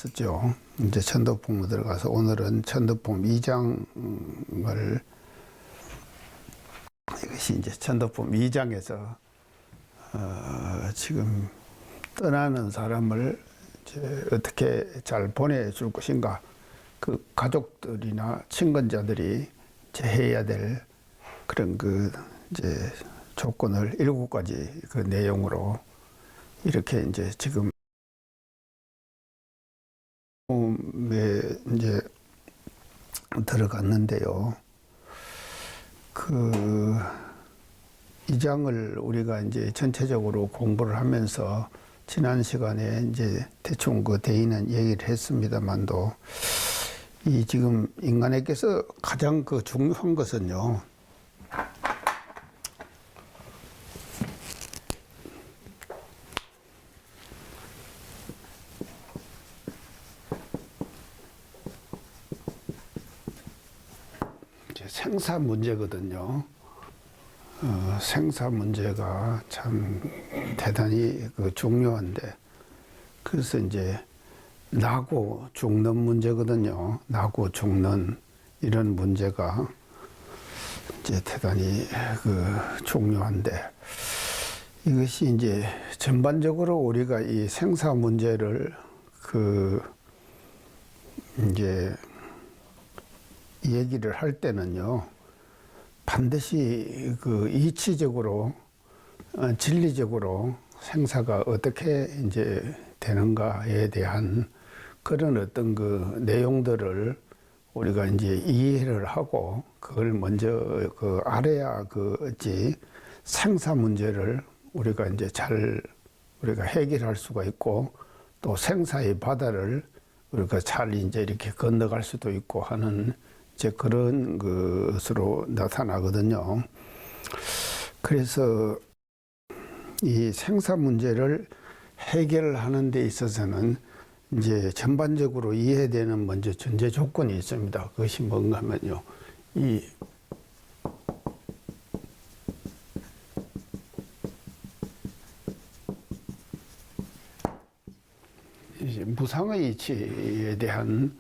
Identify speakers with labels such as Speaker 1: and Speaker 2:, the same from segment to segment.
Speaker 1: 들어갔었죠. 이제 천도풍으로 들어가서 오늘은 천도풍 2장을 이것이 이제 천도풍 2장에서 지금 떠나는 사람을 이제 어떻게 잘 보내줄 것인가, 그 가족들이나 친근자들이 이제 해야 될 그런 그 이제 조건을 7가지 그 내용으로 이렇게 이제 지금 이제 들어갔는데요. 그 이 장을 우리가 이제 전체적으로 공부를 하면서 지난 시간에 이제 대충 그 대인은 얘기를 했습니다만도, 이 지금 인간에게서 가장 그 중요한 것은요, 이제 생사 문제거든요. 생사 문제가 참 대단히 그 중요한데, 그래서 이제 나고 죽는 문제거든요. 나고 죽는 이런 문제가 이제 대단히 그 중요한데, 이것이 이제 전반적으로 우리가 이 생사 문제를 그 이제 얘기를 할 때는요, 반드시 그 이치적으로 진리적으로 생사가 어떻게 이제 되는가에 대한 그런 어떤 그 내용들을 우리가 이제 이해를 하고, 그걸 먼저 그 알아야 그지 생사 문제를 우리가 이제 잘 우리가 해결할 수가 있고, 또 생사의 바다를 우리가 잘 이제 이렇게 건너갈 수도 있고 하는 이제 그런 것으로 나타나거든요. 그래서 이 생사 문제를 해결하는 데 있어서는 이제 전반적으로 이해되는 먼저 전제 조건이 있습니다. 그것이 뭔가 하면요, 이 무상의 이치에 대한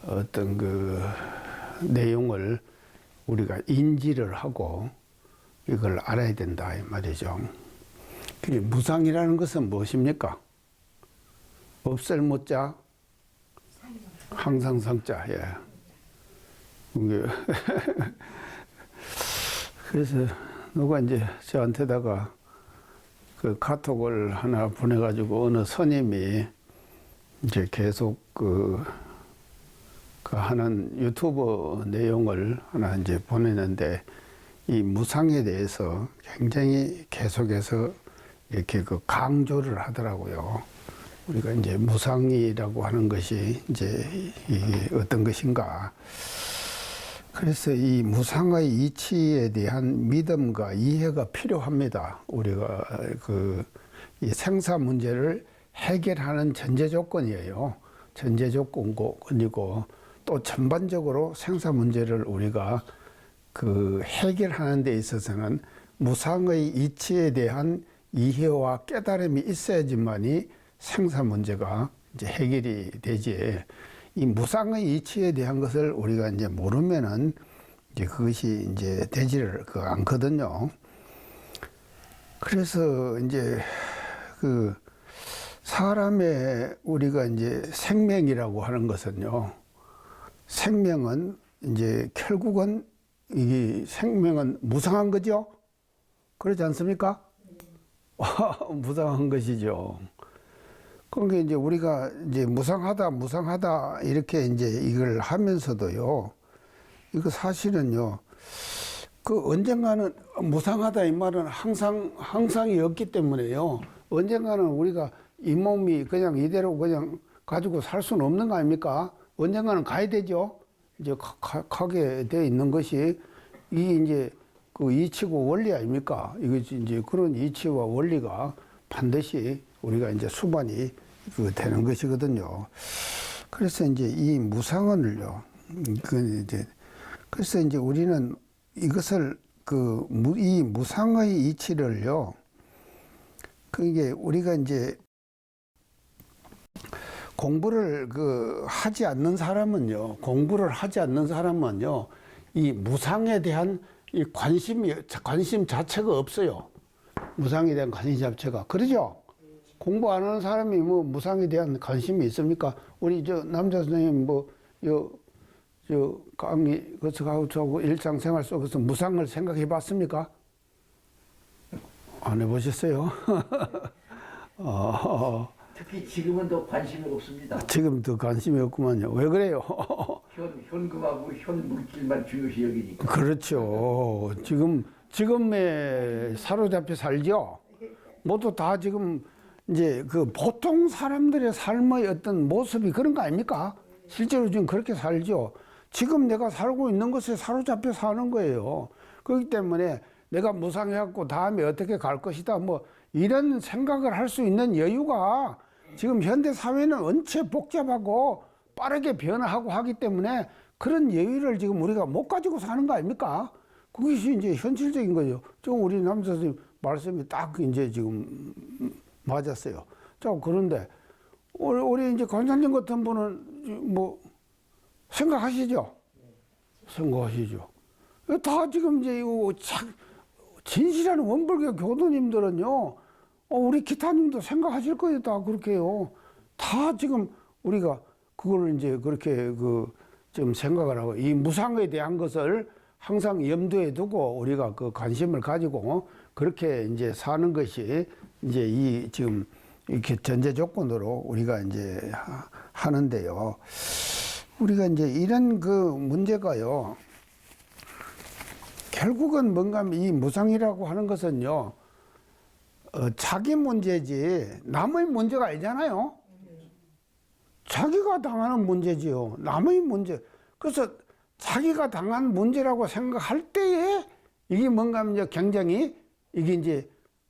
Speaker 1: 어떤 그 내용을 우리가 인지를 하고 이걸 알아야 된다 이 말이죠. 무상이라는 것은 무엇입니까? 없을 못자 항상 상자. 예. 그래서 누가 이제 저한테다가 그 카톡을 하나 보내가지고, 어느 스님이 이제 계속 그 하는 유튜브 내용을 하나 이제 보내는데, 이 무상에 대해서 굉장히 계속해서 이렇게 그 강조를 하더라고요. 우리가 이제 무상이라고 하는 것이 이제 이게 어떤 것인가. 그래서 이 무상의 이치에 대한 믿음과 이해가 필요합니다. 우리가 그 이 생사 문제를 해결하는 전제 조건이에요. 전제 조건이고, 또 전반적으로 생사 문제를 우리가 그 해결하는 데 있어서는 무상의 이치에 대한 이해와 깨달음이 있어야지만이 생사 문제가 이제 해결이 되지. 이 무상의 이치에 대한 것을 우리가 이제 모르면은 이제 그것이 이제 되지를 않거든요. 그래서 이제 그 사람의 우리가 이제 생명이라고 하는 것은요, 생명은 이제 결국은 이 생명은 무상한 거죠. 그렇지 않습니까? 무상한 것이죠. 그러니까 이제 우리가 이제 무상하다 이렇게 이제 이걸 하면서도요, 이거 사실은요, 그 언젠가는 무상하다 이 말은 항상이 없기 때문에요. 언젠가는 우리가 이 몸이 그냥 이대로 그냥 가지고 살 수는 없는 거 아닙니까? 언젠가는 가야 되죠. 이제 가게 돼 있는 것이 이게 이제 그 이치고 원리 아닙니까? 이것이 이제 그런 이치와 원리가 반드시 우리가 이제 수반이 그 되는 것이거든요. 그래서 이제 이 무상은요, 그래서 이제 우리는 이것을 이 무상의 이치를요, 그게 우리가 이제 공부를 하지 않는 사람은요, 이 무상에 대한 이 관심 자체가 없어요. 무상에 대한 관심 자체가. 그러죠? 공부 안 하는 사람이 뭐 무상에 대한 관심이 있습니까? 우리 남자 선생님 강의, 저하고 일상생활 속에서 무상을 생각해 봤습니까? 안 해보셨어요?
Speaker 2: 특히 지금은 더 관심이 없습니다.
Speaker 1: 지금 더 관심이 없구만요. 왜 그래요?
Speaker 2: 현금하고 현 물질만 중요시 여기니까.
Speaker 1: 그렇죠. 지금에 사로잡혀 살죠. 모두 다 지금 이제 보통 사람들의 삶의 어떤 모습이 그런 거 아닙니까? 실제로 지금 그렇게 살죠. 지금 내가 살고 있는 것에 사로잡혀 사는 거예요. 그렇기 때문에 내가 무상해갖고 다음에 어떻게 갈 것이다, 뭐 이런 생각을 할 수 있는 여유가 지금 현대 사회는 원체 복잡하고 빠르게 변화하고 하기 때문에 그런 여유를 지금 우리가 못 가지고 사는 거 아닙니까? 그것이 이제 현실적인 거죠. 지금 우리 남자 선생님 말씀이 딱 이제 지금 맞았어요. 자, 그런데 우리 이제 관장님 같은 분은 뭐 생각하시죠? 생각하시죠? 다 지금 이제 이거 진실한 원불교 교도님들은요, 우리 기타님도 생각하실 거예요. 다 그렇게요. 다 지금 우리가 그걸 이제 그렇게 좀 생각을 하고, 이 무상에 대한 것을 항상 염두에 두고 우리가 관심을 가지고 그렇게 이제 사는 것이 이제 지금 이렇게 전제 조건으로 우리가 이제 하는데요. 우리가 이제 이런 문제가요, 결국은 뭔가 이 무상이라고 하는 것은요, 자기 문제지 남의 문제가 아니잖아요. 자기가 당하는 문제지요. 남의 문제. 그래서 자기가 당한 문제라고 생각할 때에 이게 뭔가 이제 굉장히 이게 이제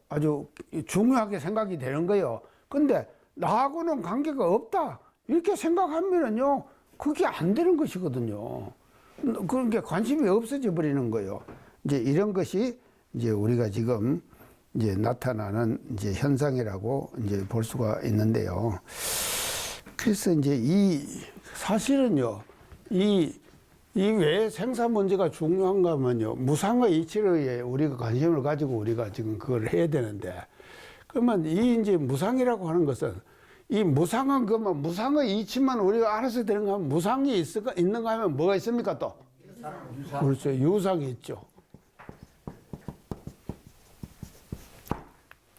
Speaker 1: 아주 중요하게 생각이 되는 거예요. 근데 나하고는 관계가 없다, 이렇게 생각하면은요, 그게 안 되는 것이거든요. 그런 게 관심이 없어져 버리는 거예요. 이제 이런 것이 이제 우리가 지금 이제 나타나는 이제 현상이라고 이제 볼 수가 있는데요. 그래서 이제 사실은요, 이 왜 생사 문제가 중요한가 하면요, 무상의 이치에 우리가 관심을 가지고 우리가 지금 그걸 해야 되는데, 그러면 이제 무상이라고 하는 것은, 이 무상은 그러면 무상의 이치만 우리가 알아서 되는가 하면, 무상이 있는가 하면 뭐가 있습니까 또? 유상. 그렇죠. 유상이 있죠.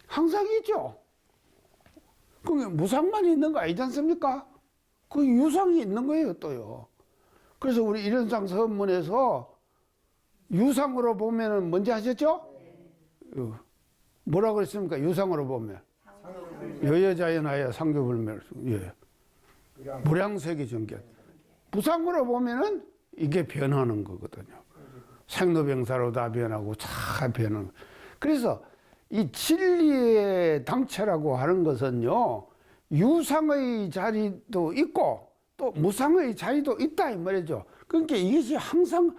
Speaker 1: 항상 있죠. 그게 무상만 있는 거 아니지 않습니까? 그 유상이 있는 거예요, 또요. 그래서 우리 일현상 서문에서 유상으로 보면은 뭔지 아셨죠? 뭐라고 그랬습니까? 유상으로 보면. 여여자연하여 상교불멸. 예. 무량세계 정견. 무상으로 보면은 이게 변하는 거거든요. 생로병사로 다 변하고 다 변하는. 그래서 이 진리의 당체라고 하는 것은요, 유상의 자리도 있고 또 무상의 자리도 있다, 이 말이죠. 그러니까 이것이 항상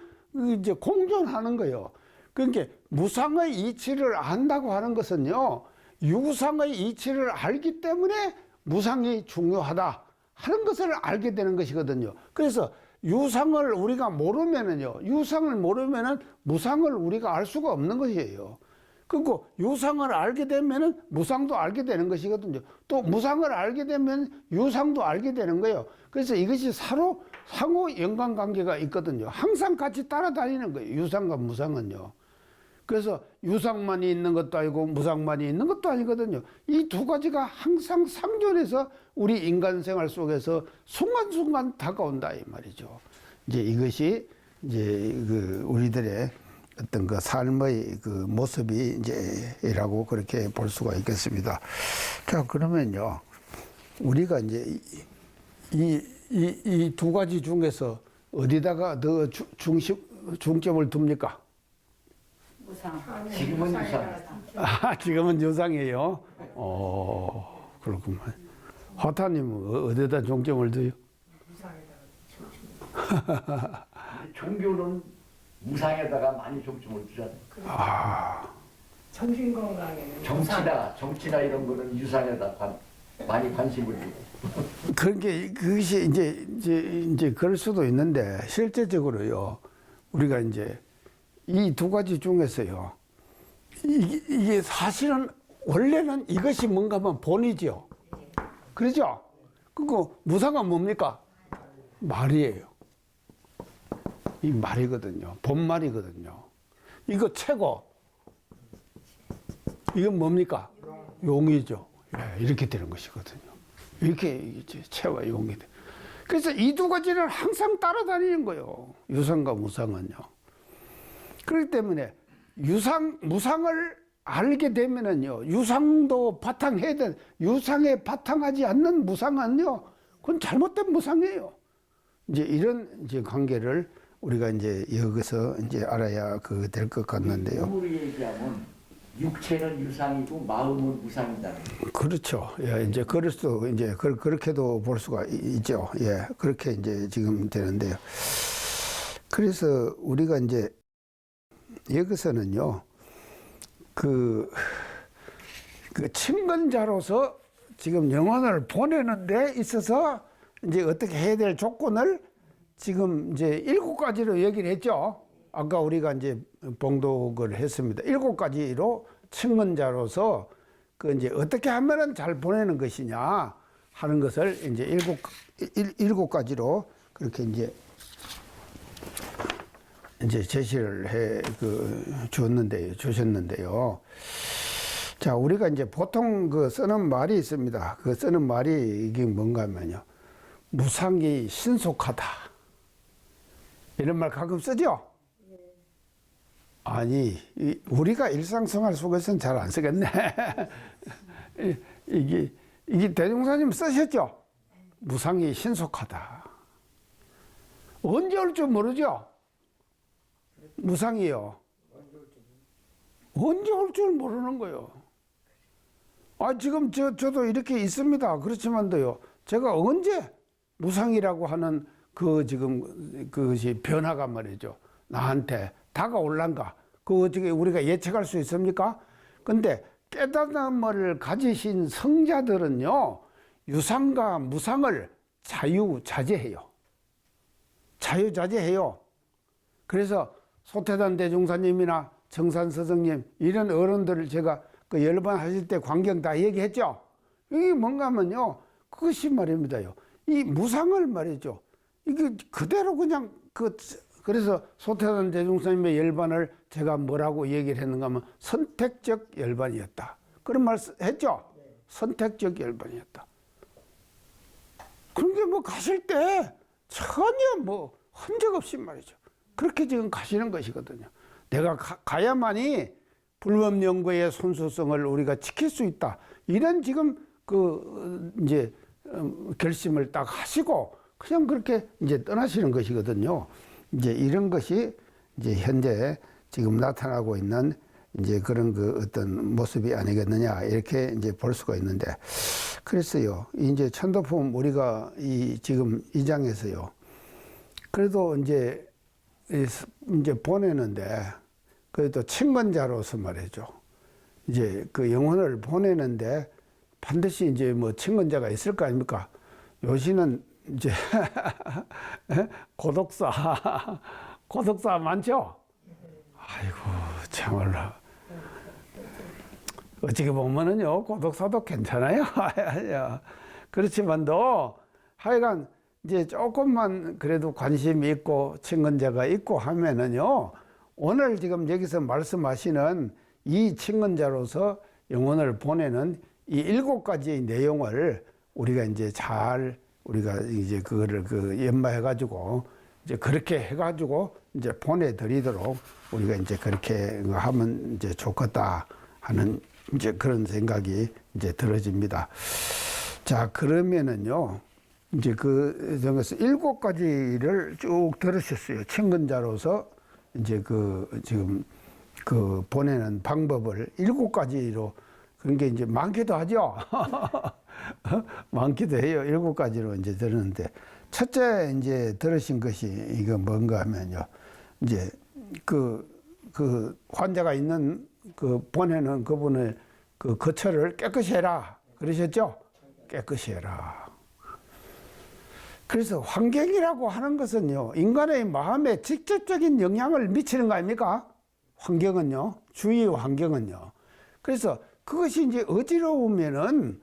Speaker 1: 이제 공존하는 거예요. 그러니까 무상의 이치를 안다고 하는 것은요, 유상의 이치를 알기 때문에 무상이 중요하다 하는 것을 알게 되는 것이거든요. 그래서 유상을 우리가 모르면은요, 유상을 모르면은 무상을 우리가 알 수가 없는 것이에요. 그리고 유상을 알게 되면은 무상도 알게 되는 것이거든요. 또 무상을 알게 되면 유상도 알게 되는 거예요. 그래서 이것이 상호 연관관계가 있거든요. 항상 같이 따라다니는 거예요, 유상과 무상은요. 그래서 유상만이 있는 것도 아니고 무상만이 있는 것도 아니거든요. 이 두 가지가 항상 상존해서 우리 인간 생활 속에서 순간순간 다가온다, 이 말이죠. 이제 이것이 이제 우리들의 어떤 삶의 모습이 이제라고 그렇게 볼 수가 있겠습니다. 자, 그러면요, 우리가 이제 이 두 가지 중에서 어디다가 더 중점을 둡니까?
Speaker 3: 무상.
Speaker 2: 지금은 유상.
Speaker 1: 지금은 유상이에요. 그렇구만. 화타님은 어디다 중점을 둬요?
Speaker 2: 종교는 무상에다가 많이 중점을 두잖아요.
Speaker 3: 정신건강에는
Speaker 2: 정치나 이런 거는 유상에다 많이 관심을 두고.
Speaker 1: 그런 게 그것이 이제 그럴 수도 있는데 실제적으로요. 우리가 이제 이 두 가지 중에서요. 이게 사실은 원래는 이것이 뭔가 하면 본이죠. 그렇죠? 그거 무상은 뭡니까? 말이에요. 이 말이거든요. 본말이거든요. 이거 최고. 이건 뭡니까? 용이죠. 예, 이렇게 되는 것이거든요. 이렇게 이제 채와 용이 돼. 그래서 이 두 가지는 항상 따라다니는 거예요. 유상과 무상은요. 그렇기 때문에 무상을 알게 되면은요, 유상도 바탕해야 돼. 유상에 바탕하지 않는 무상은요, 그건 잘못된 무상이에요. 이제 이런 이제 관계를 우리가 이제 여기서 이제 알아야 그 될 것 같는데요.
Speaker 2: 우리 얘기하면 육체는 유상이고 마음은 무상이다.
Speaker 1: 그렇죠. 예, 이제 그럴 수도 이제 그렇게도 볼 수가 있죠. 예, 그렇게 이제 지금 되는데요. 그래서 우리가 이제 여기서는요, 그 친근자로서 지금 영혼을 보내는 데 있어서 이제 어떻게 해야 될 조건을 지금 이제 7가지로 얘기를 했죠. 아까 우리가 이제 봉독을 했습니다. 7가지로 친근자로서 그 이제 어떻게 하면은 잘 보내는 것이냐 하는 것을 이제 7가지로 그렇게 이제 제시를 주셨는데요. 자, 우리가 이제 보통 그 쓰는 말이 있습니다. 그 쓰는 말이 이게 뭔가 하면요. 무상이 신속하다. 이런 말 가끔 쓰죠? 아니, 우리가 일상생활 속에서는 잘 안 쓰겠네. 이게 대종사님 쓰셨죠? 무상이 신속하다. 언제 올 줄 모르죠? 무상이요. 언제 올 줄 모르는 거예요. 아, 지금 저도 이렇게 있습니다. 그렇지만도요, 제가 언제 무상이라고 하는 지금 그것이 변화가 말이죠. 나한테 다가올란가? 그거 어떻게 우리가 예측할 수 있습니까? 근데 깨달음을 가지신 성자들은요, 유상과 무상을 자유자재해요. 자유자재해요. 그래서 소태단 대종사님이나 정산서성님 이런 어른들을 제가 그 여러 번 하실 때 광경 다 얘기했죠. 이게 뭔가 하면요, 그것이 말입니다요. 이 무상을 말이죠. 이게 그대로 그냥 그래서 소태단 대종사님의 열반을 제가 뭐라고 얘기를 했는가 하면 선택적 열반이었다. 그런 말 했죠? 선택적 열반이었다. 그런 게 뭐 가실 때 전혀 뭐 흔적 없이 말이죠. 그렇게 지금 가시는 것이거든요. 내가 가야만이 불법연구의 손수성을 우리가 지킬 수 있다. 이런 지금 이제 결심을 딱 하시고 그냥 그렇게 이제 떠나시는 것이거든요. 이제 이런 것이 이제 현재 지금 나타나고 있는 이제 그런 어떤 모습이 아니겠느냐 이렇게 이제 볼 수가 있는데, 그래서요 이제 천도품 우리가 지금 이 장에서요 그래도 이제 보내는데 그래도 친근자로서 말이죠. 이제 그 영혼을 보내는데 반드시 이제 뭐 친근자가 있을 거 아닙니까? 요시는 이제 고독사 많죠? 아이고 참말로 어떻게 보면은요 고독사도 괜찮아요. 그렇지만도 하여간 이제 조금만 그래도 관심이 있고 친근자가 있고 하면은요, 오늘 지금 여기서 말씀하시는 이 친근자로서 영혼을 보내는 이 7가지의 내용을 우리가 이제 우리가 이제 그거를 연마해가지고 이제 그렇게 해가지고 이제 보내드리도록 우리가 이제 그렇게 하면 이제 좋겠다 하는 이제 그런 생각이 이제 들어집니다. 자, 그러면은요, 이제 중에서 7가지를 쭉 들으셨어요. 친근자로서 이제 지금 보내는 방법을 7가지로, 그런 게 이제 많기도 하죠. 많기도 해요. 7가지로 이제 들었는데, 첫째 이제 들으신 것이 이거 뭔가 하면요. 이제 환자가 있는 보내는 그분의 거처를 깨끗이 해라. 그러셨죠? 깨끗이 해라. 그래서 환경이라고 하는 것은요, 인간의 마음에 직접적인 영향을 미치는 거 아닙니까? 환경은요, 주위의 환경은요. 그래서 그것이 이제 어지러우면은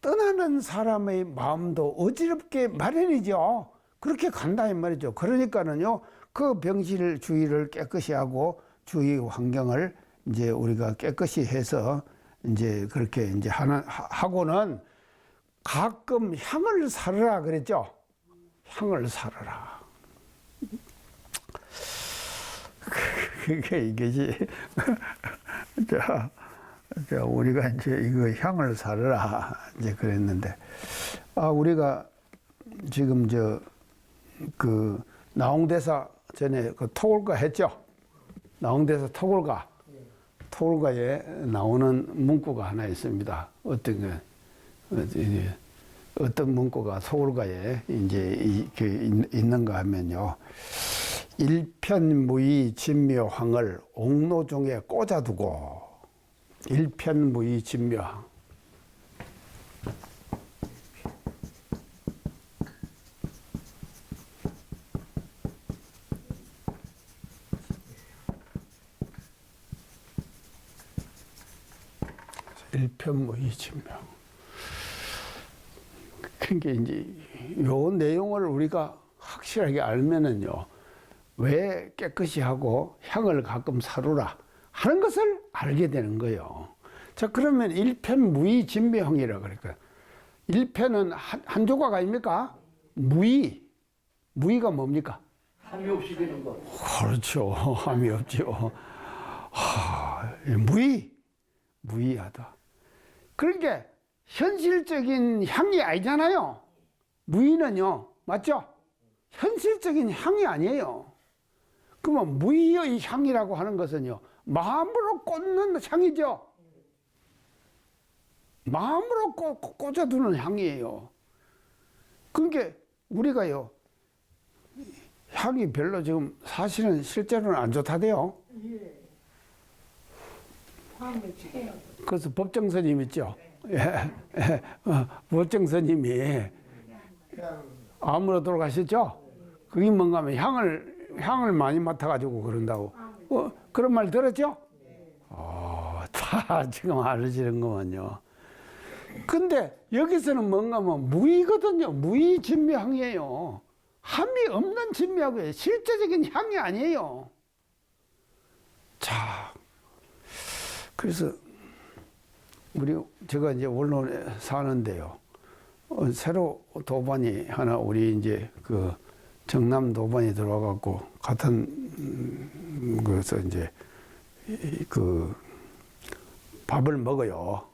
Speaker 1: 떠나는 사람의 마음도 어지럽게 마련이죠. 그렇게 간다 이 말이죠. 그러니까는요, 그 병실 주위를 깨끗이 하고 주위 환경을 이제 우리가 깨끗이 해서 이제 그렇게 이제 하고는 가끔 향을 사르라 그랬죠. 향을 사르라. 그게 이것이 자, 우리가 이제 이거 향을 사르라 이제 그랬는데, 우리가 지금 그 나홍대사 전에 그 토굴가 했죠. 나홍대사 토굴가에 나오는 문구가 하나 있습니다. 어떤 문구가 토굴가에 이제 있는가 하면요. 일편무의 진묘황을 옥로중에 꽂아두고, 일편무의 진묘황. 일편무의 진묘. 그러니까 이제 요 내용을 우리가 확실하게 알면은요, 왜 깨끗이 하고 향을 가끔 사루라 하는 것을 알게 되는 거예요. 자, 그러면 일편무의 진묘황이라 그럴까요? 일편은 한 조각 아닙니까? 무의가 뭡니까?
Speaker 2: 함이 없이 되는 거.
Speaker 1: 그렇죠. 함이 없죠. 무의하다. 그러니까 현실적인 향이 아니잖아요. 무의는요, 맞죠? 현실적인 향이 아니에요. 그러면 무의의 향이라고 하는 것은요, 마음으로 꽂는 향이죠. 마음으로 꽂아두는 향이에요. 그러니까 우리가요, 향이 별로 지금 사실은 실제로는 안 좋다대요. 그래서 법정 스님 있죠. 법정 스님이 암으로 돌아가셨죠. 그게 뭔가 하면 향을 많이 맡아가지고 그런다고. 그런 말 들었죠? 다 지금 알으시는구만요. 근데 여기서는 뭔가 하면 무의거든요. 무의 진묘향이에요. 함이 없는 진묘하고요. 실제적인 향이 아니에요. 자, 그래서 제가 이제 원론에 사는데요. 새로 도반이 하나, 우리 이제 그 정남 도반이 들어와갖고 같은 그래서 이제 그 밥을 먹어요.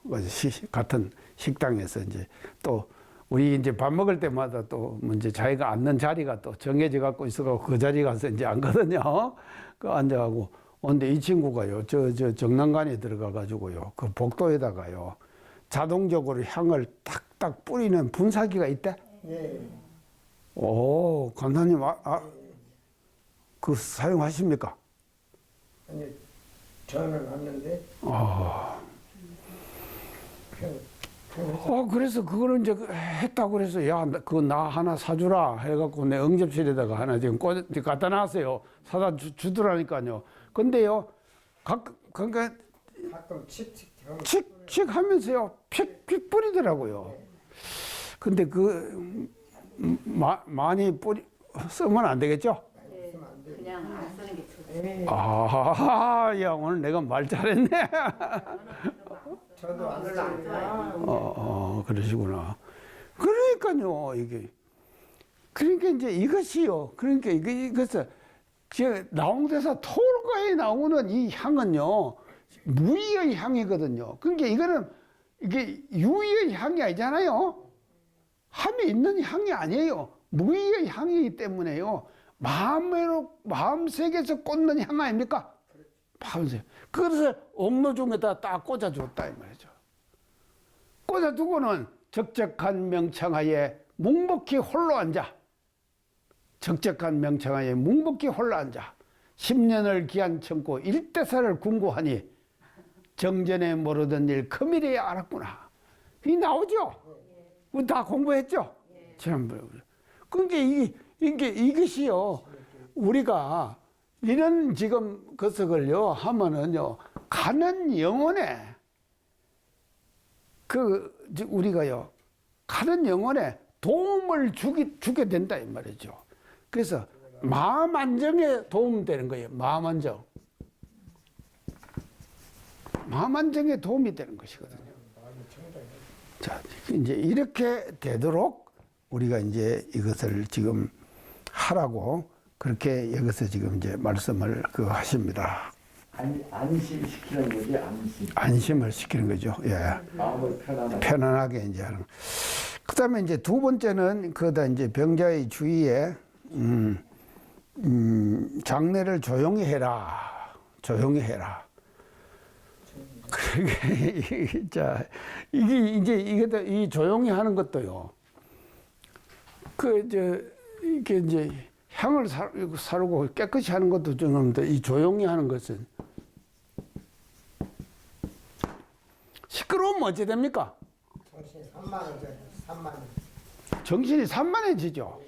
Speaker 1: 같은 식당에서 이제 또 우리 이제 밥 먹을 때마다 또 이제 자기가 앉는 자리가 또 정해져 갖고 있어갖고 그 자리 가서 이제 앉거든요. 그 앉아가고. 근데 이 친구가요, 저 정남관에 들어가가지고요, 그 복도에다가요, 자동적으로 향을 탁탁 뿌리는 분사기가 있대?
Speaker 4: 예.
Speaker 1: 오, 간사님, 그 사용하십니까?
Speaker 4: 아니, 저는 왔는데,
Speaker 1: 그래서 그거는 이제 했다고 그래서, 야, 그거 나 하나 사주라 해갖고 내 응접실에다가 하나 지금 갖다 놨어요. 사다 주더라니까요. 근데요, 그러니까
Speaker 4: 가끔
Speaker 1: 칙칙 하면서요, 픽픽 뿌리더라고요. 근데 많이 쓰면 안 되겠죠?
Speaker 3: 그냥 안 쓰는 게 좋아요.
Speaker 1: 야, 오늘 내가 말 잘했네.
Speaker 4: 저도 안 써요.
Speaker 1: 그러시구나. 그러니까요, 이게. 그러니까 이제 이것이요. 그러니까 이것은, 나홍대사 토굴가에 나오는 이 향은요, 무의의 향이거든요. 그러니까 이게 유의의 향이 아니잖아요. 함에 있는 향이 아니에요. 무의의 향이기 때문에요. 마음속에서 꽂는 향 아닙니까? 마음속. 그래서 옥로중에다 딱 꽂아줬다 이 말이죠. 꽂아두고는 적적한 명창하에 묵묵히 홀로 앉아. 적적한 명창하에 묵묵히 홀로 앉아 10년을 기한 청고 일대사를 궁구하니 정전에 모르던 일 금일에 알았구나. 이 나오죠? 다 공부했죠? 전부. 그러니까 이것이요. 우리가 이런 지금 것을요 하면은요 가는 영혼에 우리가요 가는 영혼에 도움을 주게 된다 이 말이죠. 그래서 마음 안정에 도움되는 거예요. 마음 안정. 마음 안정에 도움이 되는 것이거든요. 자, 이제 이렇게 되도록 우리가 이제 이것을 지금 하라고 그렇게 여기서 지금 이제 말씀을 하십니다.
Speaker 2: 안심시키는 거지, 안심.
Speaker 1: 안심을 시키는 거죠. 예.
Speaker 2: 마음을
Speaker 1: 편안하게 이제 하는. 그다음에 이제 두 번째는 그다 이제 병자의 주위에 장례를 조용히 해라. 조용히 해라. 그러게 자 이게 이 조용히 하는 것도요. 이게 이제 향을 사르고 깨끗이 하는 것도 중요한데 이 조용히 하는 것은 시끄러우면 어찌 됩니까?
Speaker 4: 정신이 산만해져. 산만해.
Speaker 1: 정신이 산만해지죠.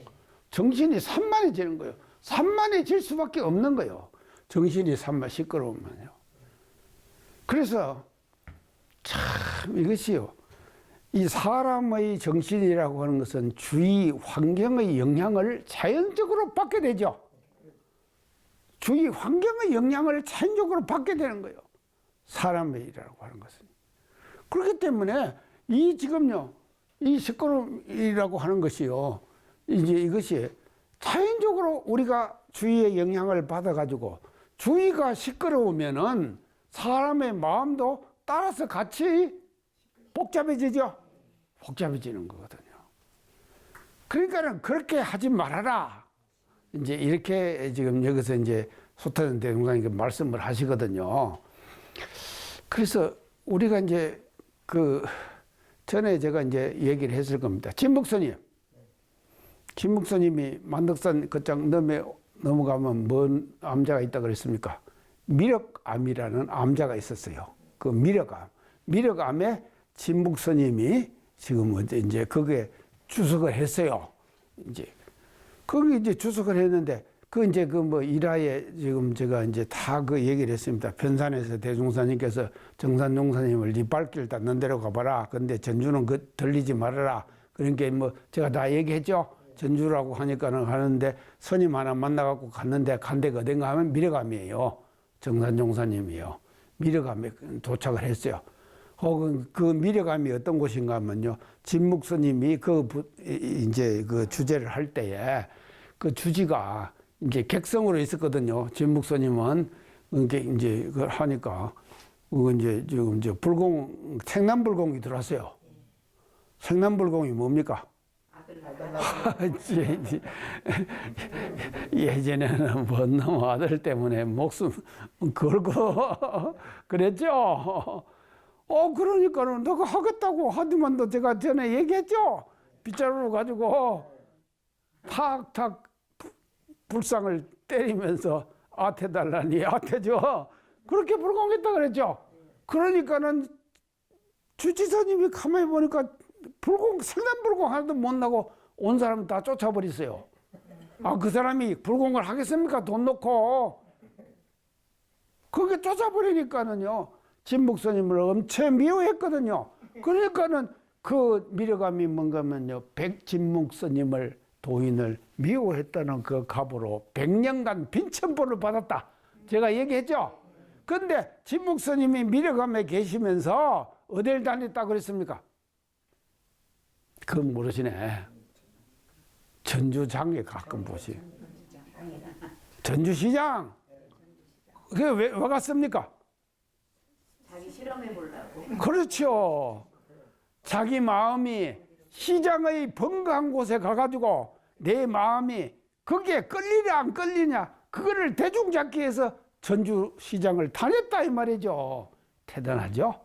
Speaker 1: 정신이 산만해지는 거예요. 산만해질 수밖에 없는 거예요. 정신이 시끄러우면요. 그래서 참 이것이요. 이 사람의 정신이라고 하는 것은 주위 환경의 영향을 자연적으로 받게 되죠. 주위 환경의 영향을 자연적으로 받게 되는 거예요. 사람의 일이라고 하는 것은. 그렇기 때문에 지금요, 이 시끄러움이라고 하는 것이요. 이제 이것이 자연적으로 우리가 주위의 영향을 받아가지고 주위가 시끄러우면은 사람의 마음도 따라서 같이 복잡해지죠. 복잡해지는 거거든요. 그러니까는 그렇게 하지 말아라. 이제 이렇게 지금 여기서 이제 소태전 대종사님께 말씀을 하시거든요. 그래서 우리가 이제 전에 제가 이제 얘기를 했을 겁니다. 진목스님이 만덕산 끝장 넘어가면 뭔 암자가 있다 그랬습니까? 미륵암이라는 암자가 있었어요. 그 미륵암에 진묵스님이 지금 이제 거기에 주석을 했어요. 거기 이제 주석을 했는데 일화에 지금 제가 이제 다 얘기를 했습니다. 편산에서 대종사님께서 정산종사님을 네 발길 닿는 데로 가봐라. 근데 전주는 들리지 말아라. 그러니까 제가 다 얘기했죠. 전주라고 하니까는 하는데 스님 하나 만나갖고 간 데가 어딘가 하면 미륵암이에요. 정산종사님이요. 미륵암에 도착을 했어요. 혹은 그 미륵암이 어떤 곳인가 하면요. 진묵스님이 이제 주제를 할 때에 그 주지가 이제 객성으로 있었거든요. 진묵스님은 이제 그걸 하니까 지금 생남불공이 들어왔어요. 생남불공이 뭡니까? 예전에는 놈 아들 때문에 목숨 걸고 그랬죠. 그러니까는 너가 하겠다고 하더만도 제가 전에 얘기했죠. 빗자루로 가지고 탁탁 불상을 때리면서 아태달라니 아태줘. 그렇게 불공했다 그랬죠. 그러니까는 주지사님이 가만히 보니까 생남불공 하나도 못 나고 온 사람 다 쫓아버렸어요. 그 사람이 불공을 하겠습니까? 돈 놓고. 그게 쫓아버리니까는요. 진묵스님을 엄청 미워했거든요. 그러니까는 그 미륵암이 뭔가면요. 백진묵스님을 도인을 미워했다는 그 값으로 100년간 빈천보를 받았다. 제가 얘기했죠. 근데 진묵스님이 미륵암에 계시면서 어딜 다녔다 그랬습니까? 그건 모르시네. 전주장에 가끔 보시. 전주시장. 그게 왜 갔습니까?
Speaker 3: 자기 실험해 보려고.
Speaker 1: 그렇죠. 자기 마음이 시장의 번거한 곳에 가가지고 내 마음이 거기에 끌리냐 안 끌리냐 그거를 대중 잡기 위해서 전주시장을 다녔다 이 말이죠. 대단하죠.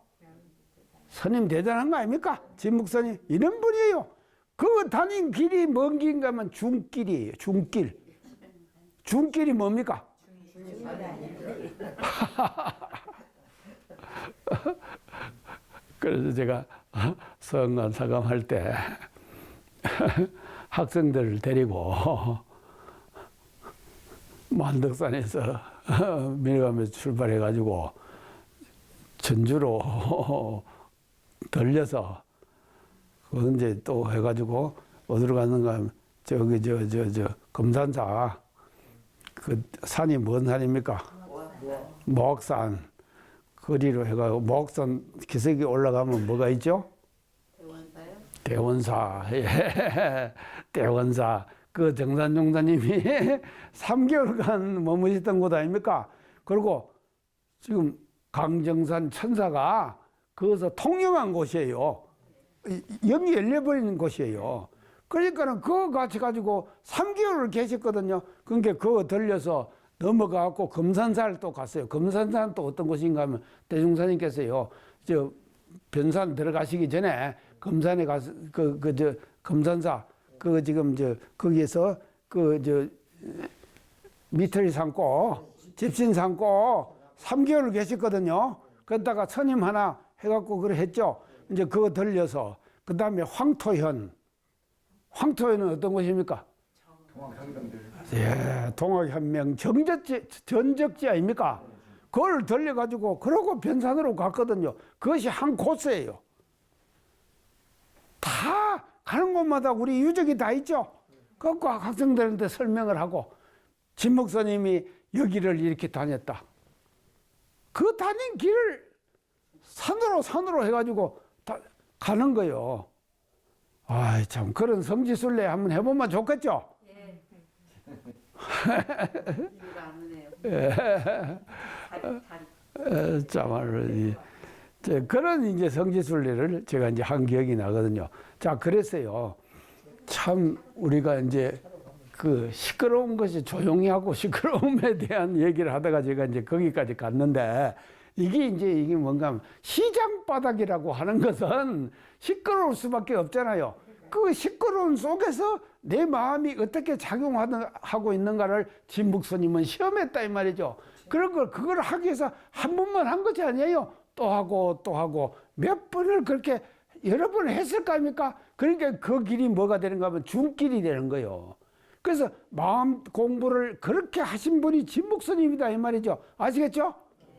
Speaker 1: 스님 대단한 거 아닙니까? 진묵스님 이런 분이에요. 그 다닌 길이 먼 길인가 하면 중길이에요. 중길. 중길이 뭡니까? 그래서 제가 성관 사감할 때 학생들을 데리고 만덕산에서 밀가면서 출발해가지고 전주로 들려서 그 이제 또 해가지고 어디로 갔는가 하면 저기 저 금산사 그 산이 뭔 산입니까? 모악산 거리로 해가지고 모악산 기슭에 올라가면 뭐가 있죠?
Speaker 3: 대원사요?
Speaker 1: 대원사. 예. 대원사. 그 정산종사님이 3개월간 머무셨던 곳 아닙니까? 그리고 지금 강정산 천사가 거기서 통영한 곳이에요. 영이 열려버리는 곳이에요. 그러니까는 그거 같이 가지고 3개월을 계셨거든요. 그러니까 그거 들려서 넘어가고 금산사를 또 갔어요. 금산사는 또 어떤 곳인가 하면 대중사님께서요, 저 변산 들어가시기 전에 금산에 가서 금산사 지금 거기에서 미터리 삼고 집신 삼고 3개월을 계셨거든요. 그러다가 선임 하나 해갖고 그래 했죠. 이제 그거 들려서 그 다음에 황토현은 어떤 곳입니까? 예, 동학현명 전적지 아닙니까? 그걸 들려가지고 그러고 변산으로 갔거든요. 그것이 한 코스예요. 다 가는 곳마다 우리 유적이 다 있죠. 그거 학생들한테 설명을 하고 진 목사님이 여기를 이렇게 다녔다. 그 다닌 길을 산으로 해가지고 다 가는 거요. 아이 참 그런 성지순례 한번 해보면 좋겠죠.
Speaker 3: 예. 이유가 아무네요. 다리.
Speaker 1: 참말로 그런 이제 성지순례를 제가 이제 한 기억이 나거든요. 자, 그랬어요. 참 우리가 이제 그 시끄러운 것이 조용히 하고 시끄러움에 대한 얘기를 하다가 제가 이제 거기까지 갔는데 이게 뭔가 하면 시장 바닥이라고 하는 것은 시끄러울 수밖에 없잖아요. 그 시끄러운 속에서 내 마음이 어떻게 작용하고 있는가를 진묵스님은 시험했다 이 말이죠. 그걸 하기 위해서 한 번만 한 것이 아니에요. 또 하고 몇 번을 그렇게 여러 번을 했을 거 아닙니까? 그러니까 그 길이 뭐가 되는가 하면 중길이 되는 거예요. 그래서 마음 공부를 그렇게 하신 분이 진묵스님이다 이 말이죠. 아시겠죠?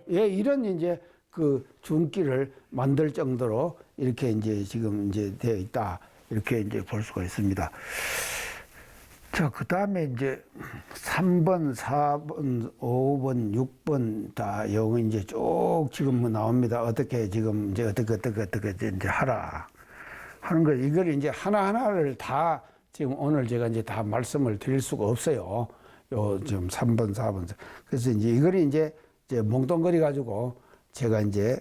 Speaker 1: 예, 이런 이제 그 중길을 만들 정도로 이렇게 이제 지금 이제 되어 있다. 이렇게 이제 볼 수가 있습니다. 자, 그 다음에 이제 3번, 4번, 5번, 6번 다 영어 이제 쭉 지금 뭐 나옵니다. 어떻게 지금 이제 어떻게 이제 하라 하는 거. 이걸 이제 하나하나를 다 지금 오늘 제가 이제 다 말씀을 드릴 수가 없어요. 요 지금 3번, 4번. 그래서 이제 이걸 이제 몽뚱거리 가지고 제가 이제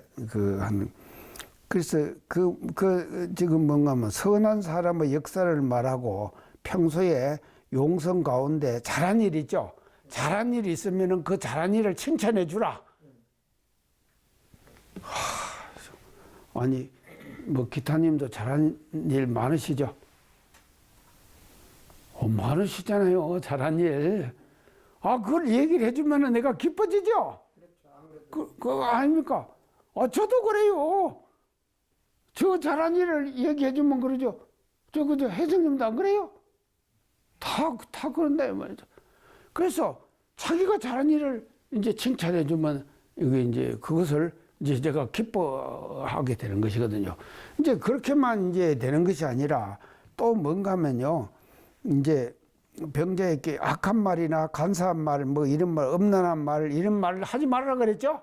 Speaker 1: 그래서 지금 뭔가 하면 선한 사람의 역사를 말하고 평소에 용성 가운데 잘한 일 있죠. 잘한 일이 있으면은 그 잘한 일을 칭찬해 주라. 아니 뭐 기타님도 잘한 일 많으시죠? 많으시잖아요. 잘한 일. 그걸 얘기를 해주면은 내가 기뻐지죠. 그거 아닙니까? 저도 그래요. 저 잘한 일을 얘기해주면 그러죠. 그저 혜성님도 안 그래요? 다 그런다 이 말이죠. 그래서 자기가 잘한 일을 이제 칭찬해주면 이게 이제 그것을 이제 제가 기뻐하게 되는 것이거든요. 이제 그렇게만 이제 되는 것이 아니라 또 뭔가 하면요. 이제 병자에게 악한 말이나 간사한 말, 뭐 이런 말, 음란한 말, 이런 말을 하지 말라 그랬죠?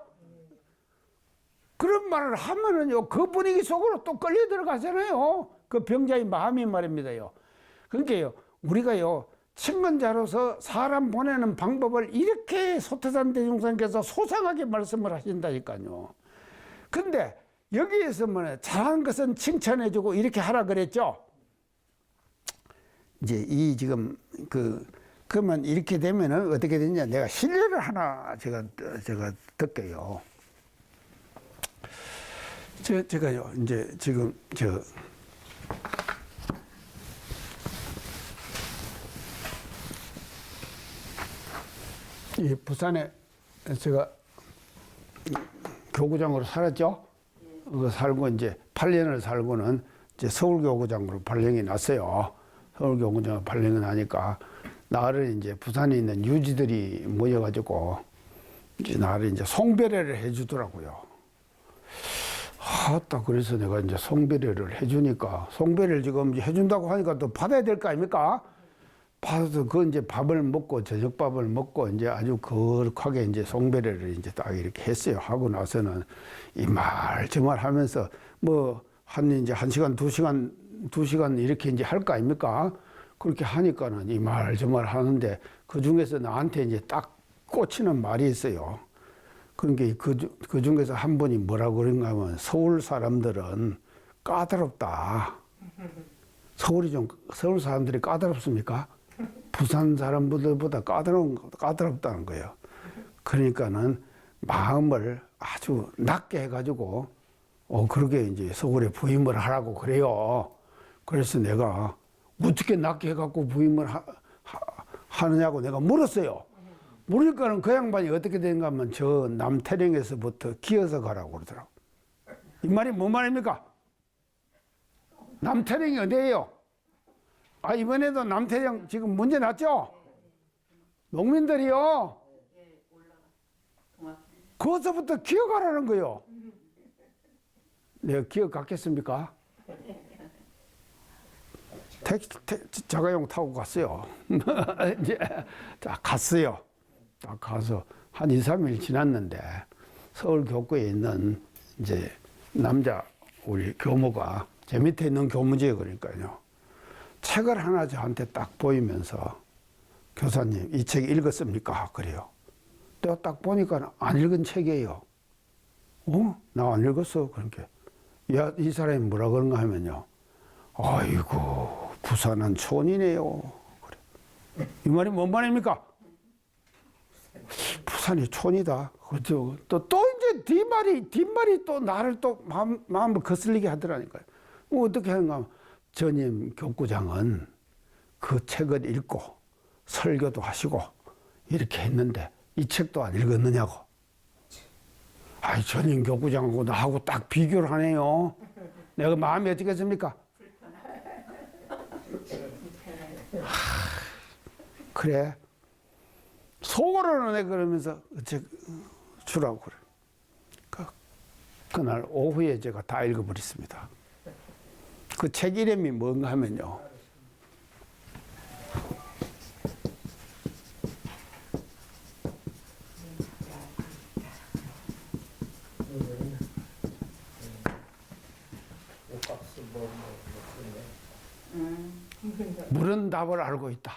Speaker 1: 그런 말을 하면은요, 그 분위기 속으로 또 끌려 들어가잖아요. 그 병자의 마음이 말입니다요. 그러니까요, 우리가요, 친근자로서 사람 보내는 방법을 이렇게 소태산 대중선께서 소상하게 말씀을 하신다니까요. 근데 여기에서 뭐 잘하는 것은 칭찬해주고 이렇게 하라 그랬죠? 이제 이 지금 그러면 이렇게 되면은 어떻게 되냐? 내가 실례를 하나 제가 듣게요. 제가요 이제 지금 이 부산에 제가 교구장으로 살았죠. 살고 이제 8년을 살고는 이제 서울 교구장으로 발령이 났어요. 서울교구장을 발령이 나니까 나를 이제 부산에 있는 유지들이 모여가지고 이제 나를 이제 송별회를 해주더라고요. 아따, 그래서 내가 이제 송별회를 해주니까, 송별회를 지금 이제 해준다고 하니까 또 받아야 될 거 아닙니까? 받아서 그 이제 밥을 먹고, 저녁밥을 먹고, 이제 아주 거룩하게 이제 송별회를 이제 딱 이렇게 했어요. 하고 나서는 이 말 저 말 하면서 뭐, 이제 1시간, 2시간 이렇게 이제 할 거 아닙니까? 그렇게 하니까는 이 말 저 말 하는데 그 중에서 나한테 이제 딱 꽂히는 말이 있어요. 그러니까 그 중에서 한 분이 뭐라고 그런가 하면 서울 사람들은 까다롭다. 서울 사람들이 까다롭습니까? 부산 사람들보다 까다롭다는 거예요. 그러니까는 마음을 아주 낮게 해가지고, 그렇게 이제 서울에 부임을 하라고 그래요. 그래서 내가 어떻게 낮게 해갖고 부임을 하느냐고 내가 물었어요. 물으니까는 그 양반이 어떻게 되는가 하면 저 남태령에서부터 기어서 가라고 그러더라고. 이 말이 뭔 말입니까? 남태령이 어디예요? 아, 이번에도 남태령 지금 문제 났죠? 농민들이요. 거기서부터 기어가라는 거요. 내가 기어갔겠습니까? 자가용 타고 갔어요. 이제 갔어요. 딱 가서 한 2, 3일 지났는데 서울 교구에 있는 이제 남자 우리 교무가 제 밑에 있는 교무지에 그러니까요. 책을 하나 저한테 딱 보이면서 교사님 이 책 읽었습니까? 그래요. 내가 딱 보니까 안 읽은 책이에요. 나 안 읽었어. 그러니까 야, 이 사람이 뭐라 그런가 하면요. 아이고 부산은 촌이네요. 그래. 이 말이 뭔 말입니까? 부산이 촌이다. 그렇죠. 또 이제 뒷말이 또 나를 또 마음을 거슬리게 하더라니까요. 어떻게 하는가 하면 전임 교구장은 그 책을 읽고 설교도 하시고 이렇게 했는데 이 책도 안 읽었느냐고. 아이, 전임 교구장하고 나하고 딱 비교를 하네요. 내가 마음이 어떻겠습니까? 그래. 속으로는 내가 그러면서 책 주라고 그래. 그날 오후에 제가 다 읽어버렸습니다. 그 책 이름이 뭔가 하면요. 물은 답을 알고 있다.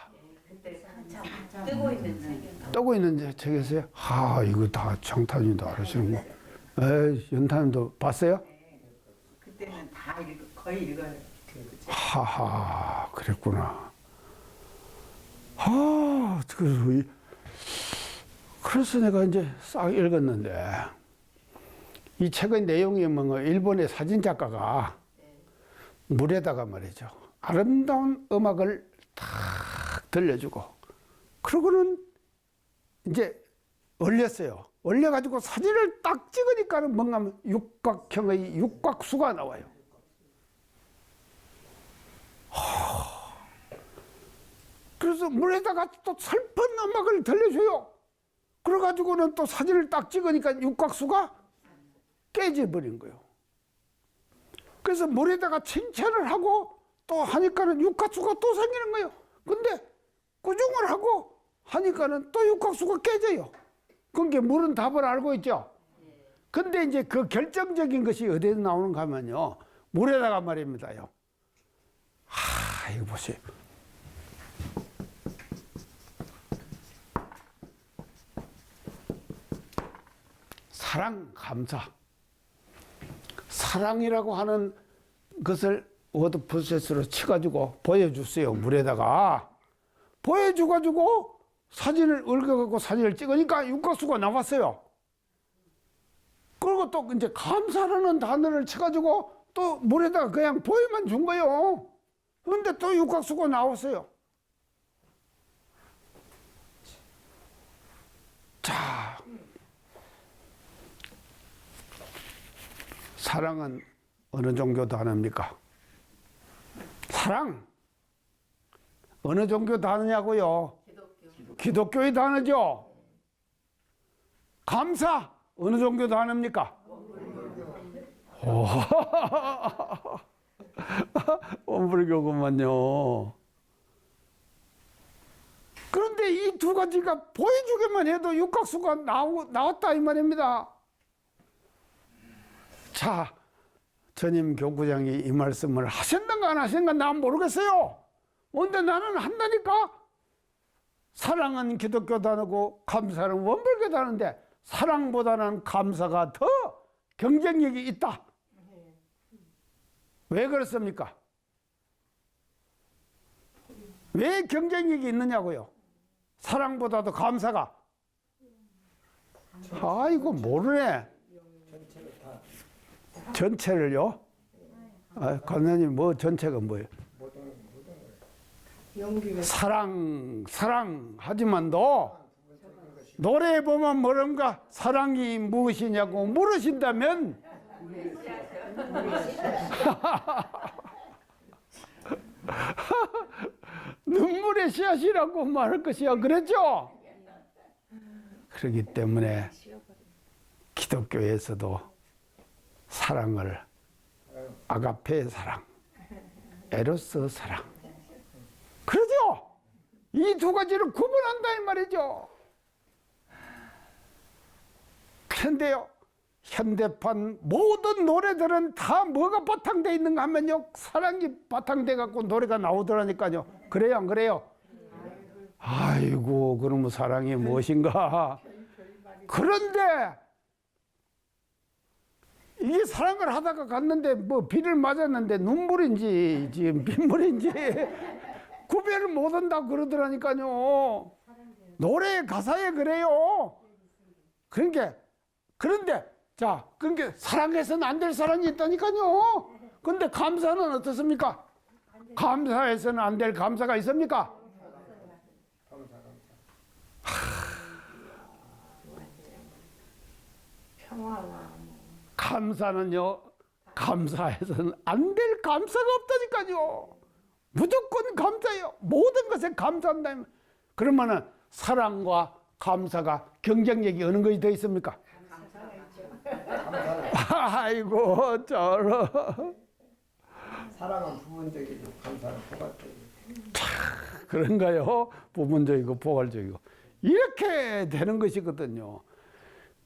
Speaker 3: 뜨고 있는 책이요.
Speaker 1: 뜨고 있는 책에서요. 이거 다 장탄님도 알으시는 거. 연탄님도 봤어요?
Speaker 5: 그때는 다 거의 읽어요.
Speaker 1: 하하, 그랬구나. 그래서 내가 이제 싹 읽었는데, 이 책의 내용이 뭐, 일본의 사진작가가 물에다가 말이죠. 아름다운 음악을 탁 들려주고, 그러고는 이제 올렸어요. 올려가지고 사진을 딱 찍으니까는 뭔가 하면 육각형의 육각수가 나와요. 그래서 물에다가 또 슬픈 음악을 들려줘요. 그래가지고는 또 사진을 딱 찍으니까 육각수가 깨져버린 거예요. 그래서 물에다가 칭찬을 하고 또 하니까는 육각수가 또 생기는 거예요. 근데 꾸중을 하고 하니까는 또 육각수가 깨져요. 그러니까 물은 답을 알고 있죠. 근데 이제 그 결정적인 것이 어디서 나오는가 하면요. 물에다가 말입니다요. 이거 보세요. 사랑, 감사. 사랑이라고 하는 것을 워드 프로세스로 쳐가지고 보여줬어요. 물에다가. 보여줘가지고 사진을 얽어갖고 사진을 찍으니까 육각수가 나왔어요. 그리고 또 이제 감사라는 단어를 쳐가지고 또 물에다가 그냥 보여만 준 거예요. 그런데 또 육각수가 나왔어요. 자, 사랑은 어느 종교 단어입니까? 사랑. 어느 종교 다느냐고요?
Speaker 3: 기독교.
Speaker 1: 기독교에 다르죠? 감사 어느 종교 다릅니까? 원불교구만요. 그런데 이 두 가지가 보여주기만 해도 육각수가 나왔다 이 말입니다. 자, 전임 교구장이 이 말씀을 하셨는가 안 하셨는가 난 모르겠어요. 근데 나는 한다니까. 사랑은 기독교 다르고 감사는 원불교 다른데 사랑보다는 감사가 더 경쟁력이 있다. 왜 그렇습니까? 왜 경쟁력이 있느냐고요? 사랑보다도 감사가. 아이고 모르네. 전체를요? 아, 관장님 뭐 전체가 뭐예요? 사랑 하지만도 노래에 보면 뭐런가 사랑이 무엇이냐고 물으신다면 눈물의 씨앗이라고 말할 것이야. 그랬죠? 그렇기 때문에 기독교에서도 사랑을 아가페 사랑, 에로스 사랑, 그러죠? 이 두 가지를 구분한다 이 말이죠. 그런데요, 현대판 모든 노래들은 다 뭐가 바탕돼 있는가 하면요, 사랑이 바탕돼 갖고 노래가 나오더라니까요. 그래요 안 그래요? 아이고 그러면 사랑이 무엇인가. 그런데 이게 사랑을 하다가 갔는데 뭐 비를 맞았는데 눈물인지 지금 빗물인지 구별을 못한다고 그러더라니까요. 노래 가사에 그래요. 그러니까 그런데 자, 그러니까 사랑해서는 안 될 사랑이 있다니까요. 근데 감사는 어떻습니까? 감사해서는 안 될 감사가 있습니까? 감사는요, 감사해서는 안 될 감사가 없다니까요. 무조건 감사해요. 모든 것에 감사한다. 그러면은 사랑과 감사가 경쟁력이 어느 것이 더 있습니까? 아이고 저런.
Speaker 4: 사랑은 부분적이고 감사는 포괄적이고.
Speaker 1: 그런가요? 부분적이고 포괄적이고 이렇게 되는 것이거든요.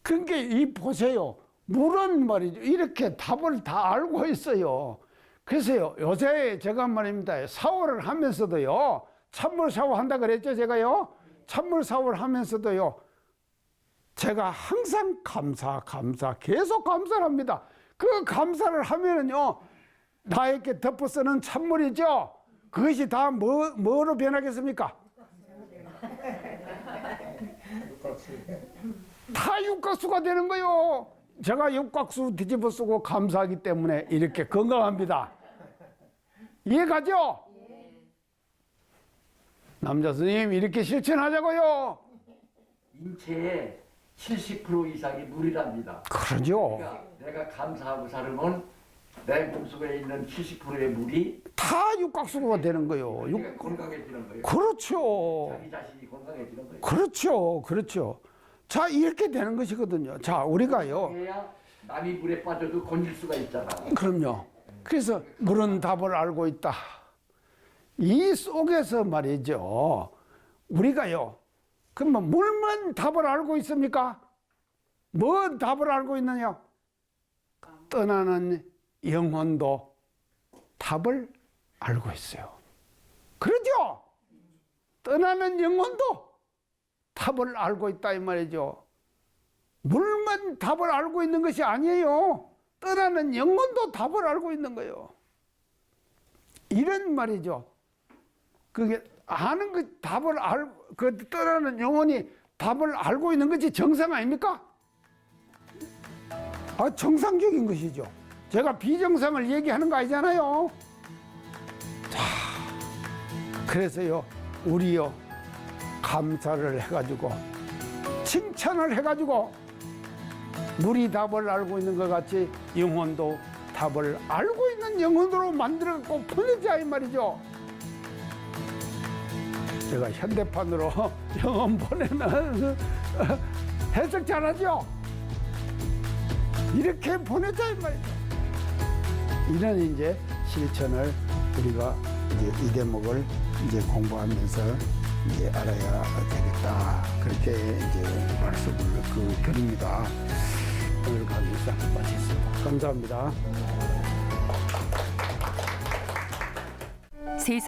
Speaker 1: 그러니까 이 보세요. 물은 말이죠. 이렇게 답을 다 알고 있어요. 그래서요, 요새 제가 말입니다. 샤워를 하면서도요, 찬물 샤워한다 그랬죠, 제가요? 찬물 샤워를 하면서도요, 제가 항상 감사, 계속 감사를 합니다. 그 감사를 하면은요, 나에게 덮어 쓰는 찬물이죠? 그것이 다 뭐로 변하겠습니까? 다 육각수가 되는 거요. 제가 육각수 뒤집어 쓰고 감사하기 때문에 이렇게 건강합니다. 이해가죠? 남자 스님 이렇게 실천하자고요.
Speaker 2: 인체의 70% 이상이 물이랍니다.
Speaker 1: 그러죠.
Speaker 2: 그러니까 내가 감사하고 살으면 내 몸속에 있는 70%의 물이
Speaker 1: 다 육각수가 되는 거요.
Speaker 2: 내가 건강해지는 거예요.
Speaker 1: 그렇죠.
Speaker 2: 자기 자신이 건강해지는 거예요.
Speaker 1: 그렇죠. 자, 이렇게 되는 것이거든요. 자, 우리가요.
Speaker 2: 해야 남이 물에 빠져도 건질 수가 있잖아.
Speaker 1: 그럼요. 그래서 물은 답을 알고 있다. 이 속에서 말이죠. 우리가요. 그러면 물만 답을 알고 있습니까? 뭐 답을 알고 있느냐? 떠나는 영혼도 답을 알고 있어요. 그러죠? 떠나는 영혼도 답을 알고 있다 이 말이죠. 물만 답을 알고 있는 것이 아니에요. 떠나는 영혼도 답을 알고 있는 거예요. 이런 말이죠. 그게 아는 것 답을 그 떠나는 영혼이 답을 알고 있는 것이 정상 아닙니까? 아, 정상적인 것이죠. 제가 비정상을 얘기하는 거 아니잖아요. 자, 그래서요, 우리요, 감사를 해가지고, 칭찬을 해가지고, 물이 답을 알고 있는 것 같이 영혼도 답을 알고 있는 영혼으로 만들어갖고 보내자 이 말이죠. 제가 현대판으로 영혼 보내는 해석 잘하죠? 이렇게 보내자 이 말이죠. 이런 이제 실천을 우리가 이제 이 대목을 이제 공부하면서 이제 알아야 되겠다. 그렇게 이제 말씀을 드립니다. 오늘 강의상 마쳤습니다. 감사합니다.